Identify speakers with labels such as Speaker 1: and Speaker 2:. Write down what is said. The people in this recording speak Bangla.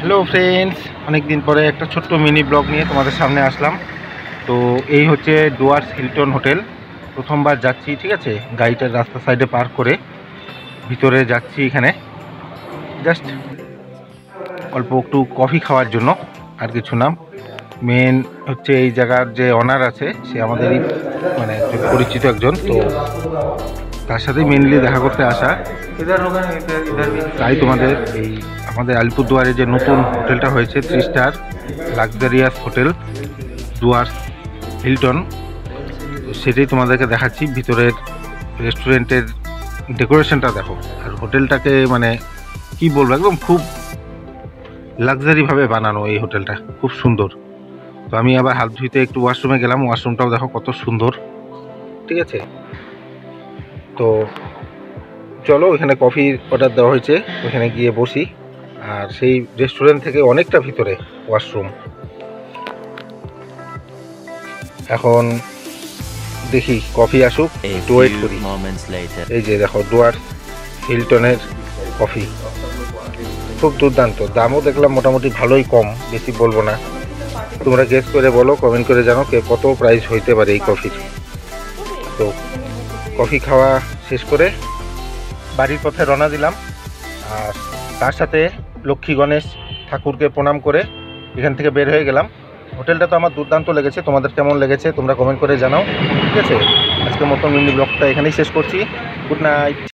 Speaker 1: হ্যালো ফ্রেন্ডস, অনেক দিন পরে একটা ছোট্ট মিনি ব্লগ নিয়ে তোমাদের সামনে আসলাম। তো এই হচ্ছে ডুয়ার্স হিলটন হোটেল। প্রথমবার যাচ্ছি, ঠিক আছে, গাড়িটার রাস্তা সাইডে পার্ক করে ভিতরে যাচ্ছি। এখানে জাস্ট অল্প একটু কফি খাওয়ার জন্য, আর কিছু না। মেন হচ্ছে এই জায়গার যে অনার আছে সে আমাদেরই মানে একজন পরিচিত একজন, তো তার সাথেই মেনলি দেখা করতে আসা। তাই তোমাদের এই আমাদের আলিপুরদুয়ারে যে নতুন হোটেলটা হয়েছে 3 star luxurious hotel Dooars Hilton, সেটাই তোমাদেরকে দেখাচ্ছি। ভিতরের রেস্টুরেন্টের ডেকোরেশনটা দেখো, আর হোটেলটাকে মানে কি বলবো, একদম খুব লাক্সারিভাবে বানানো এই হোটেলটা, খুব সুন্দর। তো আমি আবার হাত ধুইতে একটু ওয়াশরুমে গেলাম, ওয়াশরুমটাও দেখো কত সুন্দর, ঠিক আছে। তো চলো, ওইখানে কফির অর্ডার দেওয়া হয়েছে, ওইখানে গিয়ে বসি। আর সেই রেস্টুরেন্ট থেকে অনেকটা ভিতরে ওয়াশরুম। এখন দেখি কফি আসুক, একটু ওয়েট করি। এই যে দেখো ডুয়ার্স হিলটনের কফি, খুব দুর্দান্ত। দামও দেখলাম মোটামুটি ভালোই কম, বেশি বলবো না। তোমরা গেস করে বলো, কমেন্ট করে জানো কে কত প্রাইস হইতে পারে এই কফির। তো কফি খাওয়া শেষ করে বাড়ির পথে রওনা দিলাম। আর তার সাথে লক্ষ্মী গণেশ ঠাকুরকে প্রণাম করে এখান থেকে বের হয়ে গেলাম। হোটেলটা তো আমার দুর্দান্ত লেগেছে, তোমাদের কেমন লেগেছে তোমরা কমেন্ট করে জানাও, ঠিক আছে। আজকের মতো মিনি ব্লগটা এখানেই শেষ করছি। Good night.